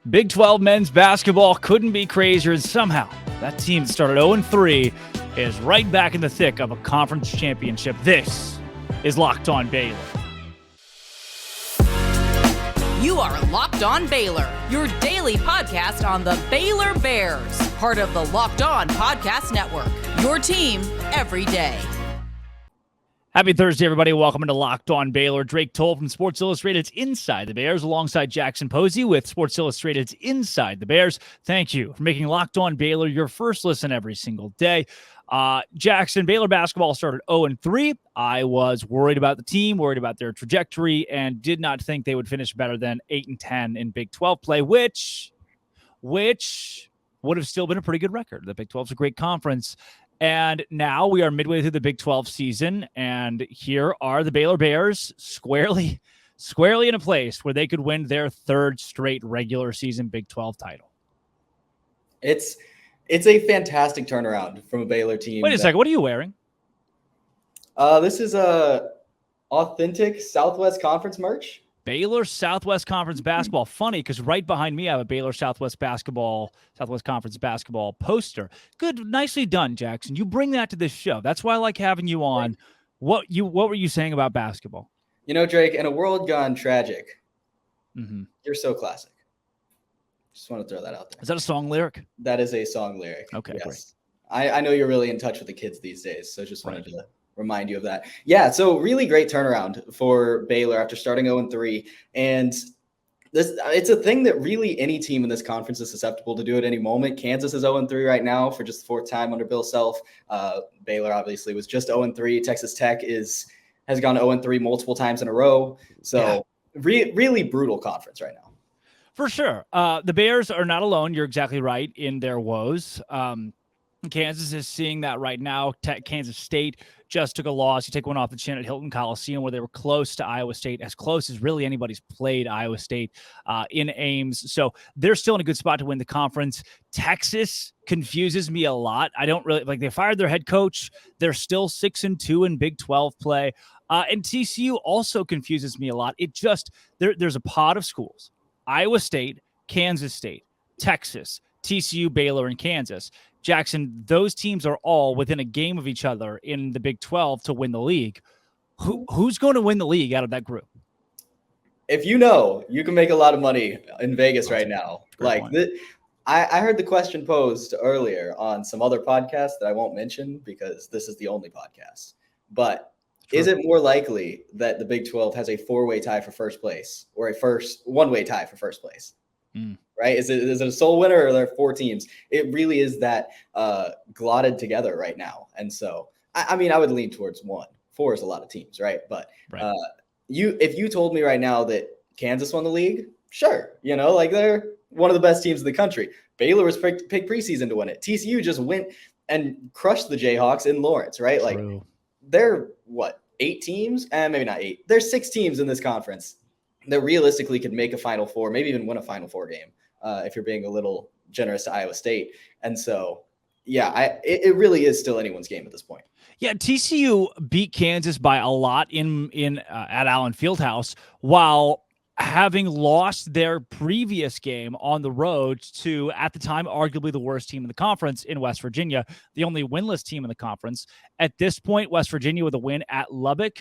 Big 12 men's basketball couldn't be crazier, and somehow that team that started 0-3 is right back in the thick of a conference championship. This is Locked On Baylor. You are Locked On Baylor, your daily podcast on the Baylor Bears, part of the Locked On Podcast Network, your team every day. Happy Thursday, everybody. Welcome into Locked On Baylor. Drake Toll from Sports Illustrated's Inside the Bears alongside Jackson Posey with Sports Illustrated's Inside the Bears. Thank you for making Locked On Baylor your first listen every single day. Jackson, Baylor basketball started 0-3. I was worried about the team, worried about their trajectory, and did not think they would finish better than 8-10 in Big 12 play, which would have still been a pretty good record. The Big 12 is a great conference. And now we are midway through the Big 12 season, and here are the Baylor Bears squarely in a place where they could win their third straight regular season Big 12 title. It's a fantastic turnaround from a Baylor team. Wait a second, what are you wearing? This is a authentic Southwest Conference merch. Baylor Southwest Conference basketball. Funny, because right behind me I have a Baylor Southwest Conference basketball poster. Good, nicely done, Jackson. You bring that to this show. That's why I like having you on. What were you saying about basketball? You know, Drake, in a world gone tragic, you're so classic. Just want to throw that out there. Is that a song lyric? That is a song lyric. Okay, yes. Great. I know you're really in touch with the kids these days, so just wanted to remind you of that. Yeah, so really great turnaround for Baylor after starting 0-3. And it's a thing that really any team in this conference is susceptible to do at any moment. Kansas is 0-3 right now for just the fourth time under Bill Self. Baylor obviously was just 0-3. Texas Tech has gone 0-3 multiple times in a row. So really brutal conference right now. For sure. The Bears are not alone. You're exactly right in their woes. Kansas is seeing that right now. Kansas State just took a loss. You take one off the chin at Hilton Coliseum where they were close to Iowa State, as close as really anybody's played Iowa State in Ames. So they're still in a good spot to win the conference. Texas confuses me a lot. I don't really like, they fired their head coach. They're still 6-2 in Big 12 play. And TCU also confuses me a lot. It just, there's a pod of schools: Iowa State, Kansas State, Texas, TCU, Baylor, and Kansas. Jackson, those teams are all within a game of each other in the Big 12 to win the league. Who's going to win the league out of that group? If you know, you can make a lot of money in Vegas right now. I heard the question posed earlier on some other podcasts that I won't mention because this is the only podcast. But is it more likely that the Big 12 has a four-way tie for first place or a one-way tie for first place? Right? Is it a sole winner, or are there four teams? It really is that glotted together right now. And so, I mean, I would lean towards one. Four is a lot of teams, right? But if you told me right now that Kansas won the league, sure. You know, like they're one of the best teams in the country. Baylor was picked preseason to win it. TCU just went and crushed the Jayhawks in Lawrence, right? Like they're what, 8 teams? Maybe not 8. There's 6 teams in this conference that realistically could make a Final Four, maybe even win a Final Four game, if you're being a little generous to Iowa State. And so, it really is still anyone's game at this point. Yeah, TCU beat Kansas by a lot at Allen Fieldhouse, while having lost their previous game on the road to, at the time, arguably the worst team in the conference in West Virginia, the only winless team in the conference. At this point, West Virginia with a win at Lubbock.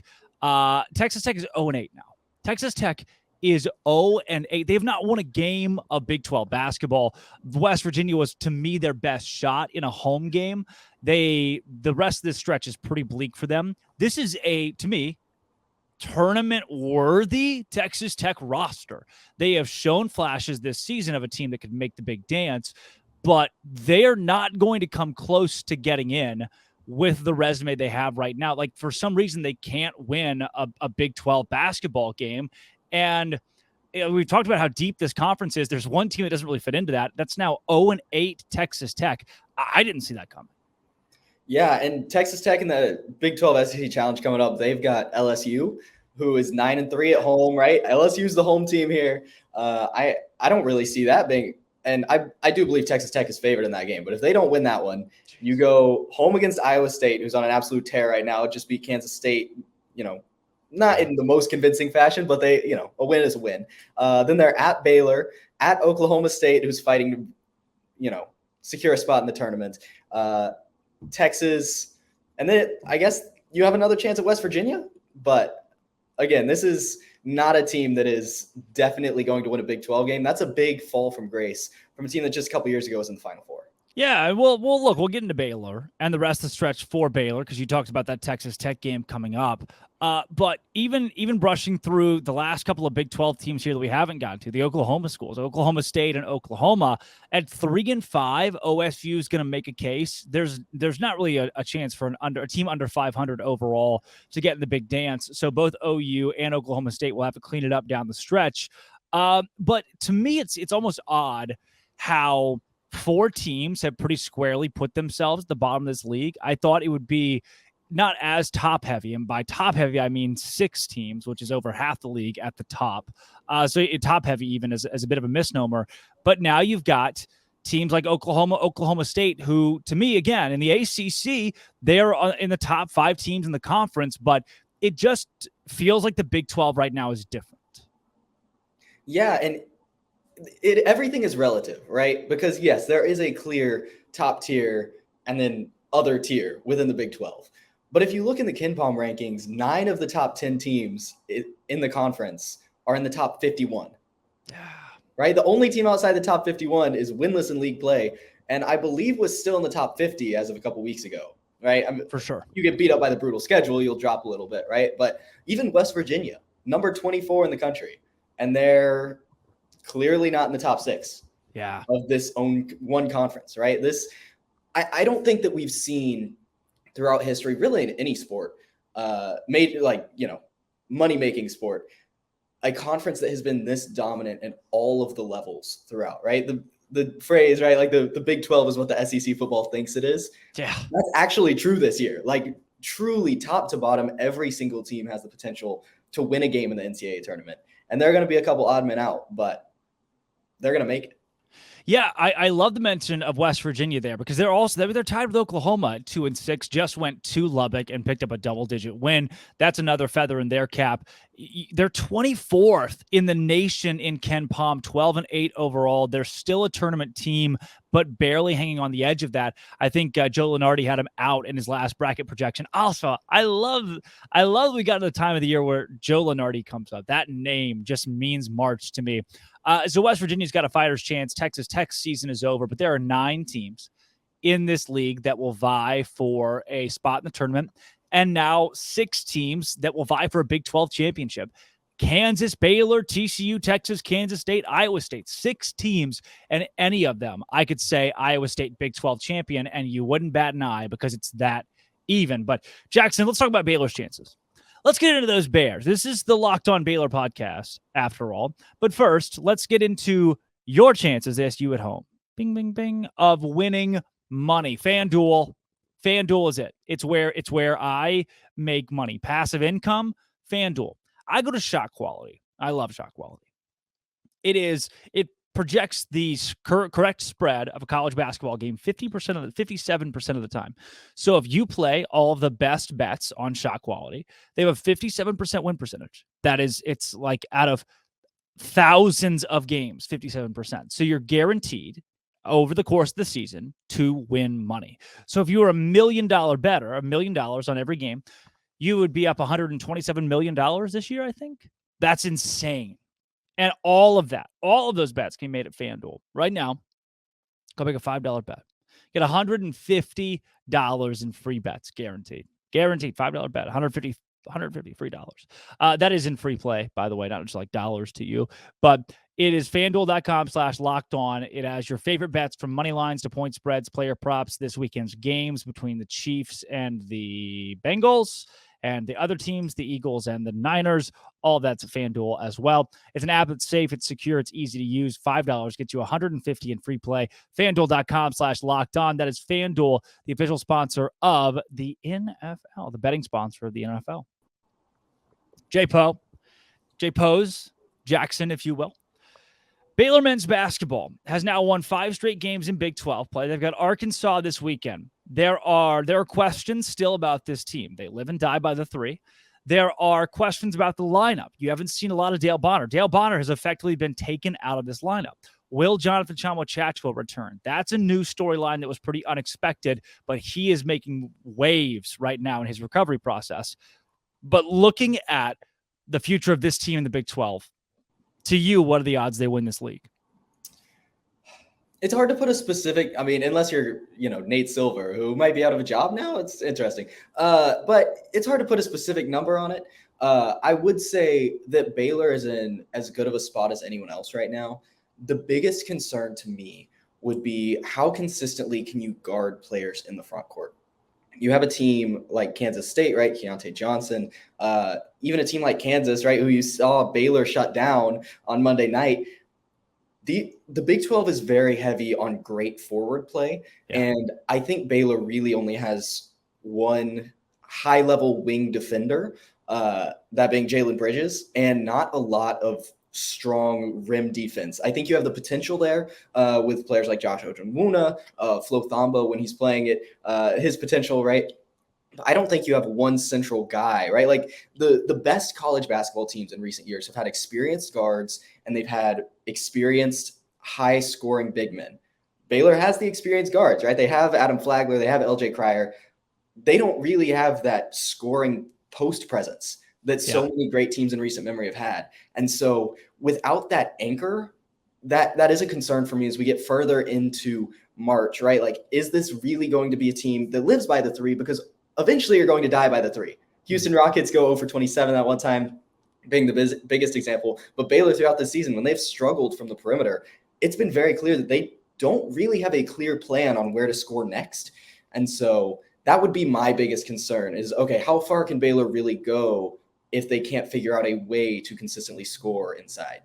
Texas Tech is 0-8 now. Texas Tech is 0-8. They have not won a game of Big 12 basketball. West Virginia was, to me, their best shot in a home game. The rest of this stretch is pretty bleak for them. This is to me, tournament-worthy Texas Tech roster. They have shown flashes this season of a team that could make the big dance, but they are not going to come close to getting in with the resume they have right now. Like, for some reason, they can't win a Big 12 basketball game. And we've talked about how deep this conference is. There's one team that doesn't really fit into that. That's now 0-8 Texas Tech. I didn't see that coming. Yeah, and Texas Tech in the Big 12 SEC Challenge coming up, they've got LSU, who is 9-3 at home, right? LSU's the home team here. I don't really see that being – and I do believe Texas Tech is favored in that game. But if they don't win that one, you go home against Iowa State, who's on an absolute tear right now. Just beat Kansas State, not in the most convincing fashion, but they, a win is a win. Then they're at Baylor. at Oklahoma State, who's fighting to, secure a spot in the tournament. Texas, and then I guess you have another chance at West Virginia. But again, this is not a team that is definitely going to win a Big 12 game. That's a big fall from grace from a team that just a couple years ago was in the Final Four. Yeah, well, look, we'll get into Baylor and the rest of the stretch for Baylor because you talked about that Texas Tech game coming up. But even brushing through the last couple of Big 12 teams here that we haven't gotten to, the Oklahoma schools, Oklahoma State and Oklahoma at 3-5, OSU is going to make a case. There's not really a chance for a team under 500 overall to get in the big dance. So both OU and Oklahoma State will have to clean it up down the stretch. But to me, it's almost odd how 4 teams have pretty squarely put themselves at the bottom of this league. I thought it would be not as top heavy. And by top heavy, I mean 6 teams, which is over half the league at the top. So top heavy even as a bit of a misnomer. But now you've got teams like Oklahoma State, who to me, again, in the ACC, they're in the top 5 teams in the conference, but it just feels like the Big 12 right now is different. Yeah. And everything is relative, right? Because yes, there is a clear top tier and then other tier within the Big 12. But if you look in the KenPom rankings, 9 of the top 10 teams in the conference are in the top 51. Right? The only team outside the top 51 is winless in league play, and I believe was still in the top 50 as of a couple weeks ago. Right? For sure. You get beat up by the brutal schedule, you'll drop a little bit, right? But even West Virginia, number 24 in the country, and they're clearly not in the top 6 of this one conference, right? I don't think that we've seen throughout history, really in any sport, money-making sport, a conference that has been this dominant in all of the levels throughout, right? The phrase, right? Like the Big 12 is what the SEC football thinks it is. Yeah. That's actually true this year. Like truly top to bottom, every single team has the potential to win a game in the NCAA tournament. And there are going to be a couple odd men out, but they're going to make it. Yeah, I love the mention of West Virginia there because they're tied with Oklahoma at 2-6, just went to Lubbock and picked up a double-digit win. That's another feather in their cap. They're 24th in the nation in KenPom, 12-8 overall. They're still a tournament team, but barely hanging on the edge of that. I think Joe Lunardi had him out in his last bracket projection. Also, I love we got to the time of the year where Joe Lunardi comes up. That name just means March to me. So West Virginia's got a fighter's chance. Texas Tech's season is over, but there are 9 teams in this league that will vie for a spot in the tournament, and now 6 teams that will vie for a Big 12 championship. Kansas, Baylor, TCU, Texas, Kansas State, Iowa State, 6 teams, and any of them, I could say Iowa State Big 12 champion, and you wouldn't bat an eye because it's that even. But Jackson, let's talk about Baylor's chances. Let's get into those Bears. This is the Locked On Baylor podcast, after all. But first, let's get into your chances, as you at home. Bing, bing, bing, of winning money. FanDuel is it. It's where I make money. Passive income, FanDuel. I go to shot quality. I love shot quality. It projects the correct spread of a college basketball game 57% of the time. So if you play all of the best bets on shot quality, they have a 57% win percentage. It's like out of thousands of games, 57%. So you're guaranteed over the course of the season to win money. So if you were $1 million better, $1 million on every game, you would be up $127 million this year, I think. That's insane. And all of those bets can be made at FanDuel. Right now, go make a $5 bet. Get $150 in free bets, guaranteed. Guaranteed, $5 bet, $150 free dollars. That is in free play, by the way, not just like dollars to you. But it is FanDuel.com/lockedon. It has your favorite bets from money lines to point spreads, player props, this weekend's games between the Chiefs and the Bengals, and the other teams, the Eagles and the Niners. All of that's at FanDuel as well. It's an app that's safe, it's secure, it's easy to use. $5 gets you $150 in free play. FanDuel.com/lockedon. That is FanDuel, the official sponsor of the NFL, the betting sponsor of the NFL. J-Pose, Jackson, if you will. Baylor men's basketball has now won 5 straight games in Big 12 play. They've got Arkansas this weekend. There are questions still about this team. They live and die by the 3. There are questions about the lineup. You haven't seen a lot of Dale Bonner. Dale Bonner has effectively been taken out of this lineup. Will Jonathan Chamo-Chachko return? That's a new storyline that was pretty unexpected, but he is making waves right now in his recovery process. But looking at the future of this team in the Big 12, to you, what are the odds they win this league? It's hard to put a specific, I mean, unless you're, Nate Silver, who might be out of a job now. It's interesting. But it's hard to put a specific number on it. I would say that Baylor is in as good of a spot as anyone else right now. The biggest concern to me would be how consistently can you guard players in the front court? You have a team like Kansas State, right? Keontae Johnson, even a team like Kansas, right? Who you saw Baylor shut down on Monday night. The Big 12 is very heavy on great forward play. Yeah. And I think Baylor really only has one high-level wing defender, that being Jalen Bridges, and not a lot of strong rim defense. I think you have the potential there with players like Josh Ojonwuna, Flowthamba when he's playing it, his potential, right? I don't think you have one central guy, right? Like the best college basketball teams in recent years have had experienced guards and they've had experienced high-scoring big men. Baylor has the experienced guards, right? They have Adam Flagler, they have LJ Cryer. They don't really have that scoring post presence that so many great teams in recent memory have had. And so without that anchor, that is a concern for me as we get further into March, right? Like, is this really going to be a team that lives by the three? Because eventually you're going to die by the three. Houston Rockets go 0 for 27 at one time, being the biggest example. But Baylor throughout the season, when they've struggled from the perimeter, it's been very clear that they don't really have a clear plan on where to score next. And so that would be my biggest concern is, okay, how far can Baylor really go if they can't figure out a way to consistently score inside?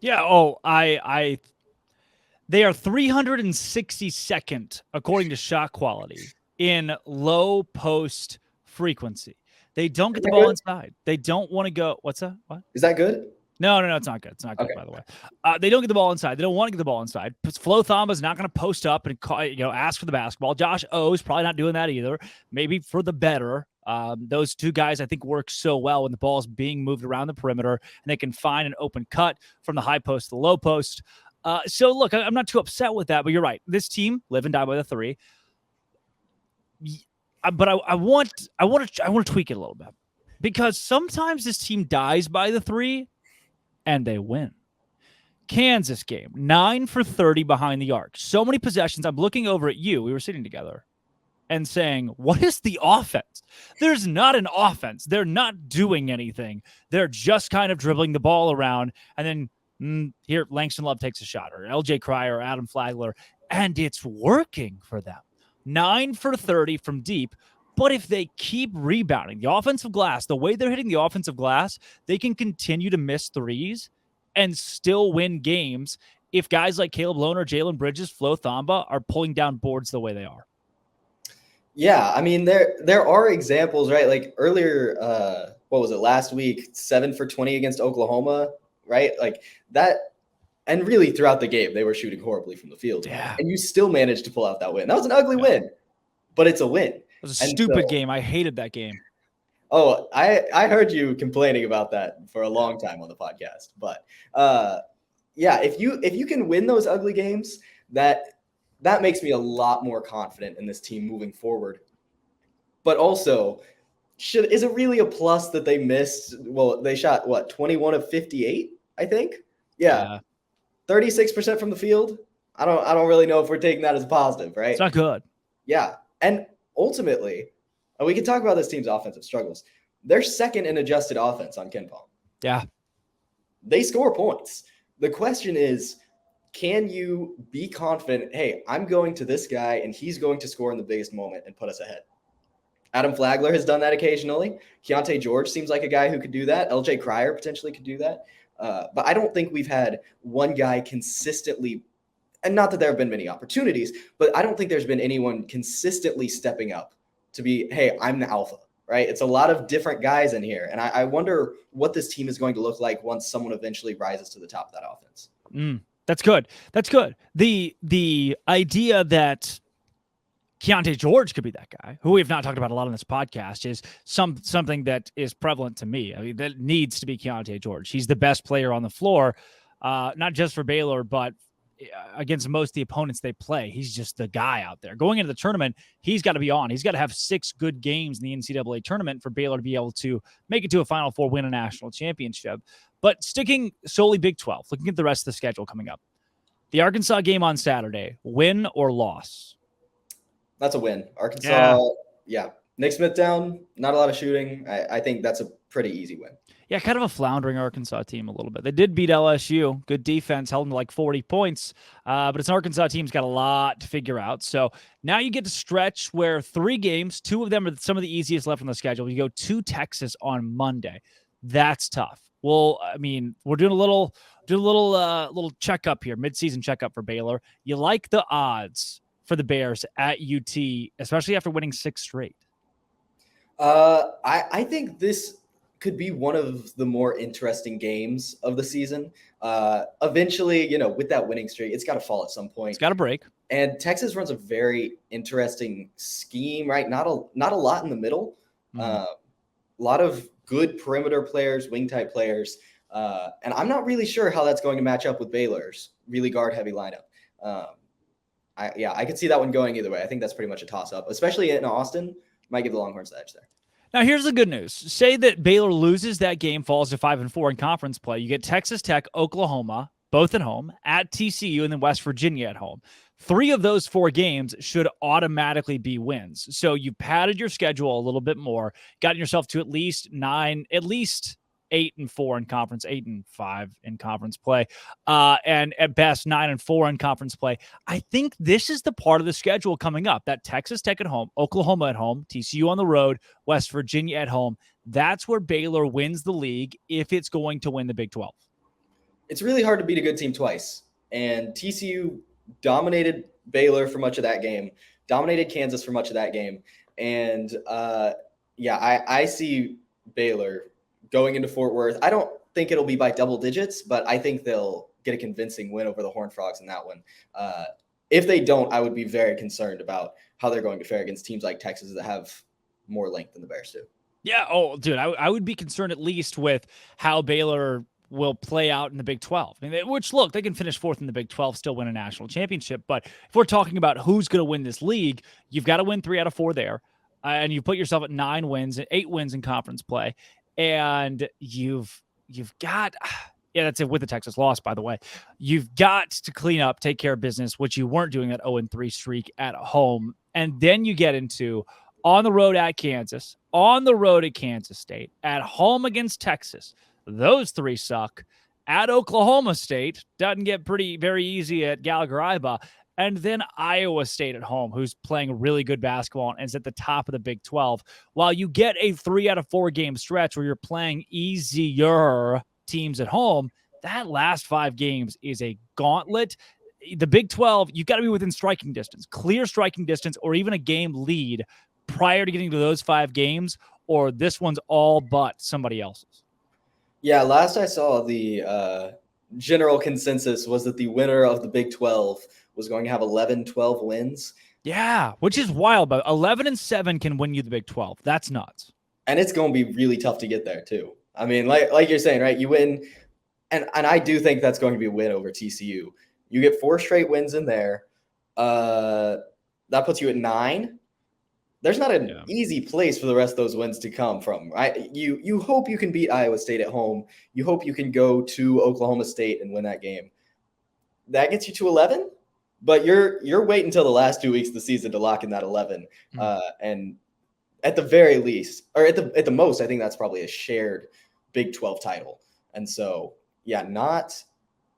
Yeah. They are 362nd, according to shot quality, in low post frequency. They don't get the ball inside. They don't want to go. What's that? What? Is that good? No, it's not good. It's not good, by the way. They don't get the ball inside. They don't want to get the ball inside. Flowthamba is not going to post up and ask for the basketball. Josh O is probably not doing that either. Maybe for the better. Those two guys, I think, work so well when the ball is being moved around the perimeter and they can find an open cut from the high post to the low post. So, look, I'm not too upset with that, but you're right. This team live and die by the three. But I want to tweak it a little bit because sometimes this team dies by the three and they win. Kansas game, 9 for 30 behind the arc. So many possessions. I'm looking over at you. We were sitting together and saying, what is the offense? There's not an offense. They're not doing anything. They're just kind of dribbling the ball around. And then here, Langston Love takes a shot, or LJ Cryer or Adam Flagler, and it's working for them. 9 for 30 from deep. But if they keep rebounding the offensive glass, the way they're hitting the offensive glass, they can continue to miss threes and still win games if guys like Caleb Lohner, Jalen Bridges, Flowthamba are pulling down boards the way they are. Yeah, I mean, there are examples, right? Like earlier, what was it, last week, 7 for 20 against Oklahoma, right? Like that. And really throughout the game, they were shooting horribly from the field. Yeah. And you still managed to pull out that win. That was an ugly win, but it's a win. It was a stupid game. I hated that game. Oh, I heard you complaining about that for a long time on the podcast. But yeah, if you can win those ugly games, that makes me a lot more confident in this team moving forward. But also, is it really a plus that they missed? Well, they shot 21 of 58, I think. Yeah. 36% from the field. I don't really know if we're taking that as a positive, right? It's not good. Yeah. And ultimately, and we can talk about this team's offensive struggles. They're second in adjusted offense on KenPom. Yeah. They score points. The question is, can you be confident, hey, I'm going to this guy and he's going to score in the biggest moment and put us ahead? Adam Flagler has done that occasionally. Keontae George seems like a guy who could do that. LJ Cryer potentially could do that. But I don't think we've had one guy consistently, and not that there have been many opportunities, but I don't think there's been anyone consistently stepping up to be, hey, I'm the alpha, right? It's a lot of different guys in here. And I wonder what this team is going to look like once someone eventually rises to the top of that offense. That's good. That's good. The idea that Keontae George could be that guy, who we have not talked about a lot on this podcast, is something that is prevalent to me. I mean, that needs to be Keontae George. He's the best player on the floor, not just for Baylor, but against most of the opponents they play. He's just the guy out there. Going into the tournament, he's got to be on. He's got to have 6 good games in the NCAA tournament for Baylor to be able to make it to a Final Four, win a national championship. But sticking solely Big 12, looking at the rest of the schedule coming up, the Arkansas game on Saturday, win or loss? That's a win. Arkansas, yeah. Nick Smith down, not a lot of shooting. I think that's a pretty easy win. Yeah, kind of a floundering Arkansas team a little bit. They did beat LSU. Good defense, held them to like 40 points. But it's an Arkansas team's got a lot to figure out. So now you get to stretch where 3 games, 2 of them are some of the easiest left on the schedule. You go to Texas on Monday. That's tough. Well, I mean, we're doing a little checkup here, midseason checkup for Baylor. You like the odds for the Bears at UT, especially after winning 6 straight? I think this could be one of the more interesting games of the season. Eventually, with that winning streak, it's got to fall at some point. It's got to break. And Texas runs a very interesting scheme, right? Not a lot in the middle. A lot of good perimeter players, wing type players. And I'm not really sure how that's going to match up with Baylor's really guard heavy lineup. I could see that one going either way. I think that's pretty much a toss up, especially in Austin. Might give the Longhorns the edge there. Now, here's the good news. Say that Baylor loses that game, falls to 5-4 in conference play. You get Texas Tech, Oklahoma, both at home, at TCU, and then West Virginia at home. 3 of those 4 games should automatically be wins. So you padded your schedule a little bit more, gotten yourself to at least 8-4 in conference, 8-5 in conference play, and at best 9-4 in conference play. I think this is the part of the schedule coming up, that Texas Tech at home, Oklahoma at home, TCU on the road, West Virginia at home. That's where Baylor wins the league if it's going to win the Big 12. It's really hard to beat a good team twice. And TCU dominated Baylor for much of that game, dominated Kansas for much of that game. And I see Baylor going into Fort Worth. I don't think it'll be by double digits, but I think they'll get a convincing win over the Horned Frogs in that one. If they don't, I would be very concerned about how they're going to fare against teams like Texas that have more length than the Bears do. Yeah. Oh, dude, I would be concerned at least with how Baylor will play out in the Big 12. I mean, which, look, they can finish 4th in the Big 12, still win a national championship. But if we're talking about who's going to win this league, you've got to win 3 out of 4 there. And you put yourself at 9 wins and 8 wins in conference play. And you've got, that's it with the Texas loss, by the way. You've got to clean up, take care of business, which you weren't doing that 0-3 streak at home. And then you get into on the road at Kansas, on the road at Kansas State, at home against Texas. Those 3 suck. At Oklahoma State, doesn't get very easy at Gallagher-Iba. And then Iowa State at home, who's playing really good basketball and is at the top of the Big 12. While you get a 3 out of 4 game stretch where you're playing easier teams at home, that last 5 games is a gauntlet. The Big 12, you've got to be within striking distance, clear striking distance, or even a game lead prior to getting to those 5 games, or this one's all but somebody else's. Yeah, last I saw, the general consensus was that the winner of the Big 12 was going to have 11-12 wins. Yeah, which is wild, but 11-7 can win you the Big 12. That's nuts. And it's going to be really tough to get there too. I mean, like you're saying, right? You win, and I do think that's going to be a win over TCU. You get 4 straight wins in there. That puts you at 9. There's not an easy place for the rest of those wins to come from, right? You hope you can beat Iowa State at home. You hope you can go to Oklahoma State and win that game. That gets you to 11. But you're waiting until the last 2 weeks of the season to lock in that 11, and at the very least, or at the most, I think that's probably a shared Big 12 title. And so, yeah, not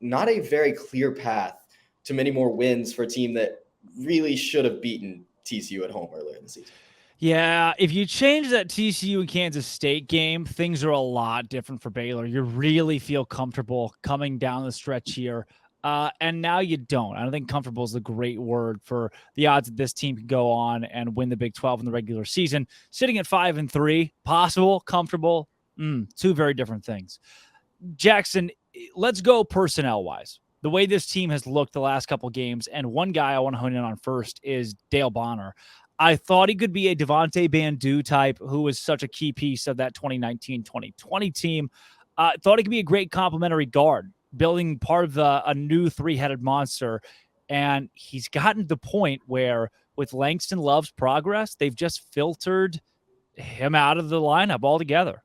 a very clear path to many more wins for a team that really should have beaten TCU at home earlier in the season. Yeah, if you change that TCU and Kansas State game, things are a lot different for Baylor. You really feel comfortable coming down the stretch here. And now you don't. I don't think comfortable is a great word for the odds that this team can go on and win the Big 12 in the regular season. Sitting at 5-3, possible, comfortable, 2 very different things. Jackson, let's go personnel-wise. the way this team has looked the last couple games, and one guy I want to hone in on first is Dale Bonner. I thought he could be a Devontae Bandu type who was such a key piece of that 2019-2020 team. Thought he could be a great complementary guard, building part of a new three-headed monster. And he's gotten to the point where with Langston Love's progress, they've just filtered him out of the lineup altogether.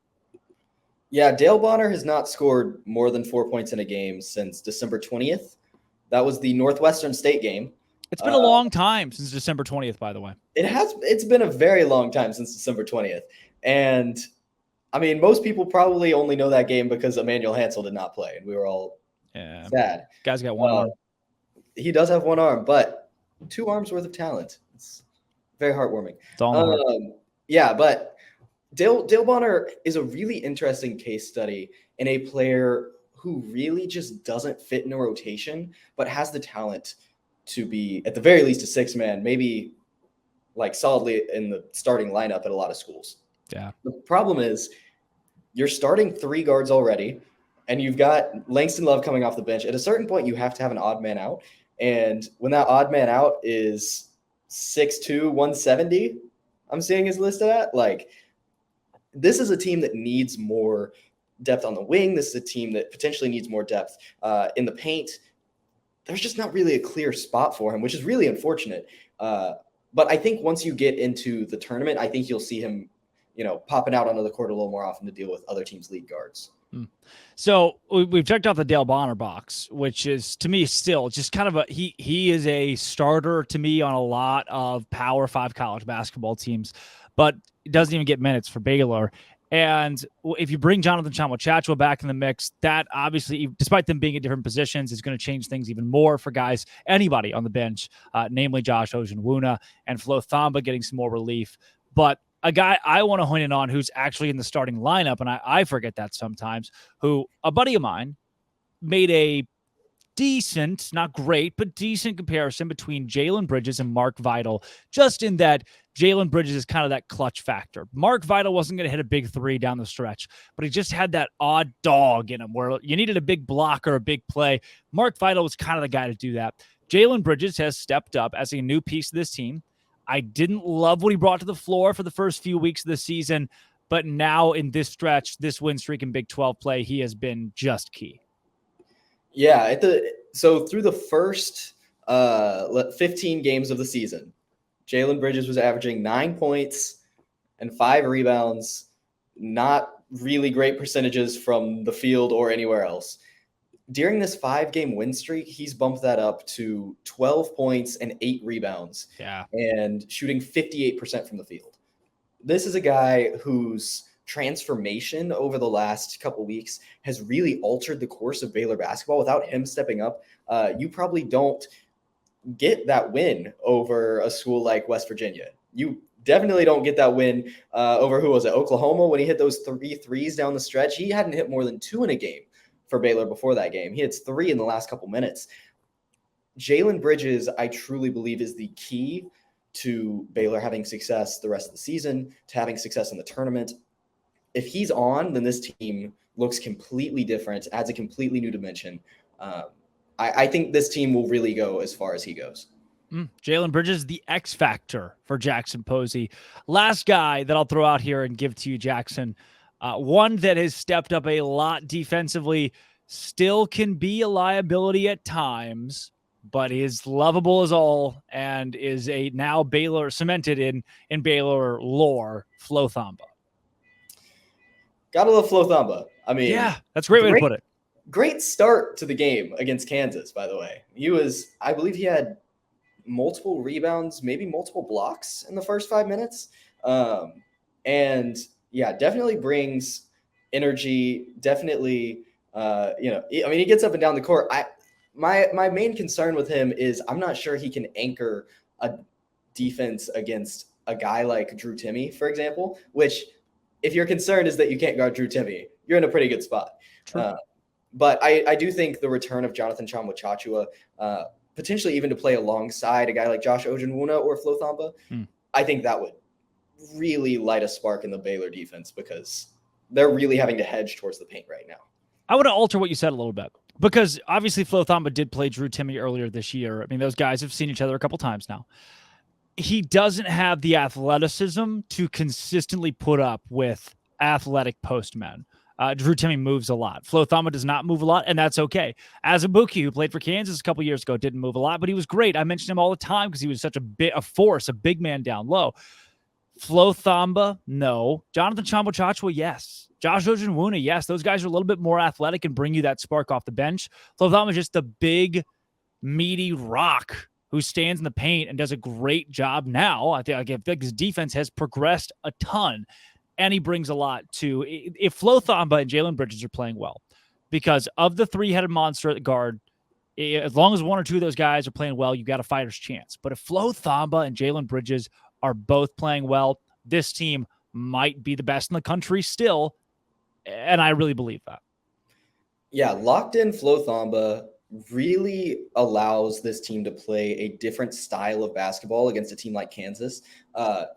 Yeah, Dale Bonner has not scored more than 4 points in a game since December 20th. That was the Northwestern State game. It's been a long time since December 20th, by the way. It's been a very long time since December 20th. And I mean, most people probably only know that game because Emmanuel Hansel did not play, and we were all sad. Guy's got one arm. He does have one arm, but 2 arms worth of talent. It's very heartwarming. It's all yeah, but Dale Bonner is a really interesting case study in a player who really just doesn't fit in a rotation, but has the talent to be, at the very least, a 6-man, maybe like solidly in the starting lineup at a lot of schools. Yeah. The problem is you're starting 3 guards already, and you've got Langston Love coming off the bench. At a certain point, you have to have an odd man out. And when that odd man out is 6'2", 170, I'm seeing his listed at, like, this is a team that needs more depth on the wing. This is a team that potentially needs more depth in the paint. There's just not really a clear spot for him, which is really unfortunate. But I think once you get into the tournament, I think you'll see him, popping out onto the court a little more often to deal with other teams' lead guards. So we've checked off the Dale Bonner box, which is, to me, still just kind of he is a starter to me on a lot of Power 5 college basketball teams, but doesn't even get minutes for Baylor. And if you bring Jonathan Tchamwa back in the mix, that obviously, despite them being at different positions, is going to change things even more for guys, anybody on the bench, namely Josh Ojenwuna and Flowthamba getting some more relief. But a guy I want to hone in on who's actually in the starting lineup, and I forget that sometimes, who a buddy of mine made a decent, not great, but decent comparison between Jalen Bridges and Mark Vital, just in that Jalen Bridges is kind of that clutch factor. Mark Vital wasn't going to hit a big 3 down the stretch, but he just had that odd dog in him where you needed a big block or a big play. Mark Vital was kind of the guy to do that. Jalen Bridges has stepped up as a new piece of this team. I didn't love what he brought to the floor for the first few weeks of the season, but now in this stretch, this win streak in Big 12 play, he has been just key. Yeah, so through the first 15 games of the season, Jalen Bridges was averaging 9 points and 5 rebounds, not really great percentages from the field or anywhere else. During this 5-game win streak, he's bumped that up to 12 points and 8 rebounds. Yeah. And shooting 58% from the field. This is a guy whose transformation over the last couple weeks has really altered the course of Baylor basketball. Without him stepping up, you probably don't get that win over a school like West Virginia. You definitely don't get that win over, who was it, Oklahoma, when he hit those 3 threes down the stretch. He hadn't hit more than 2 in a game for Baylor before that game. He hits 3 in the last couple minutes. Jalen Bridges, I truly believe, is the key to Baylor having success the rest of the season, to having success in the tournament. If he's on, then this team looks completely different, adds a completely new dimension. I think this team will really go as far as he goes. Jalen Bridges, the X factor for Jackson Posey. Last guy that I'll throw out here and give to you, Jackson. One that has stepped up a lot defensively, still can be a liability at times, but is lovable as all, and is a now Baylor cemented in Baylor lore, Flowthamba. Gotta love Flowthamba. I mean, yeah, that's a great way to put it. Great start to the game against Kansas, by the way. I believe he had multiple rebounds, maybe multiple blocks in the first 5 minutes. And yeah, definitely brings energy. Definitely, he gets up and down the court. My main concern with him is I'm not sure he can anchor a defense against a guy like Drew Timme, for example, which, if your concern is that you can't guard Drew Timme, you're in a pretty good spot. But I do think the return of Jonathan Tchamwa, potentially even to play alongside a guy like Josh Ojenwuna or Flowthamba, I think that would really light a spark in the Baylor defense, because they're really having to hedge towards the paint right now. I want to alter what you said a little bit, because obviously Flowthamba did play Drew Timme earlier this year. I mean, those guys have seen each other a couple times now. He doesn't have the athleticism to consistently put up with athletic postmen. Drew Timme moves a lot. Flowthamba does not move a lot, and that's okay. Azubuike, who played for Kansas a couple years ago, didn't move a lot, but he was great. I mentioned him all the time because he was such a force, a big man down low. Flowthamba, no. Jonathan Chamba-Chachua, yes. Josh Ojinwuna, yes. Those guys are a little bit more athletic and bring you that spark off the bench. Flowthamba is just the big, meaty rock who stands in the paint and does a great job now. I think his defense has progressed a ton, and he brings a lot to. If Flowthamba and Jalen Bridges are playing well, because of the three-headed monster at the guard, as long as one or two of those guys are playing well, you got a fighter's chance. But if Flowthamba and Jalen Bridges are both playing well, this team might be the best in the country still, and I really believe that. Yeah, locked in Flowthamba really allows this team to play a different style of basketball against a team like Kansas.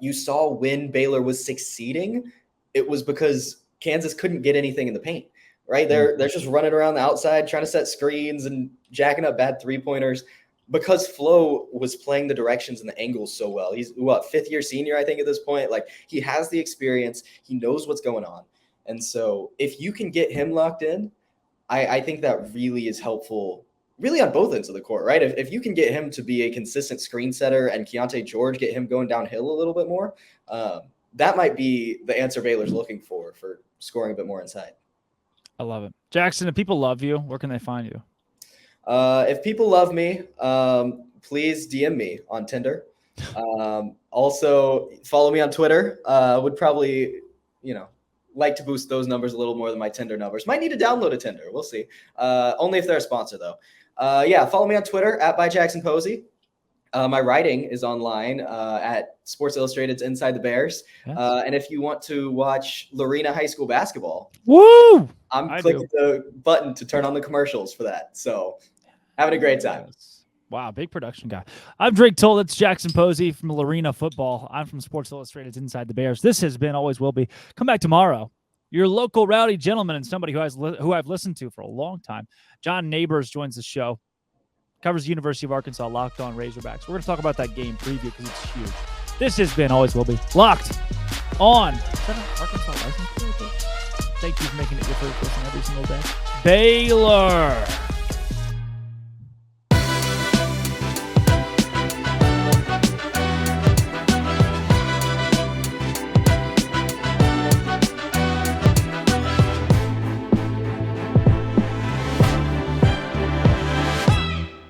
You saw when Baylor was succeeding, it was because Kansas couldn't get anything in the paint, right? They're just running around the outside, trying to set screens and jacking up bad three-pointers because Flo was playing the directions and the angles so well. He's fifth-year senior, I think, at this point. Like, he has the experience. He knows what's going on. And so if you can get him locked in, I think that really is helpful, really on both ends of the court, right? If you can get him to be a consistent screen setter and Keontae George get him going downhill a little bit more, that might be the answer Baylor's looking for scoring a bit more inside. I love it. Jackson, if people love you, where can they find you? If people love me, please DM me on Tinder. Also, follow me on Twitter. Would probably, like to boost those numbers a little more than my Tinder numbers. Might need to download a Tinder. We'll see. Only if they're a sponsor, though. Follow me on Twitter @byJacksonPosey. My writing is online at Sports Illustrated's Inside the Bears. Yes. And if you want to watch Lorena High School basketball, woo! I'm clicking the button to turn on the commercials for that. So having a great time. Wow, big production guy. I'm Drake Toll. That's Jackson Posey from Lorena Football. I'm from Sports Illustrated's Inside the Bears. This has been, always will be. Come back tomorrow. Your local rowdy gentleman and somebody who I've listened to for a long time. John Neighbors joins the show. Covers the University of Arkansas, Locked On Razorbacks. We're going to talk about that game preview because it's huge. This has been, always will be, Locked On. Is that an Arkansas license plate? Thank you for making it your first listen every single day. Baylor.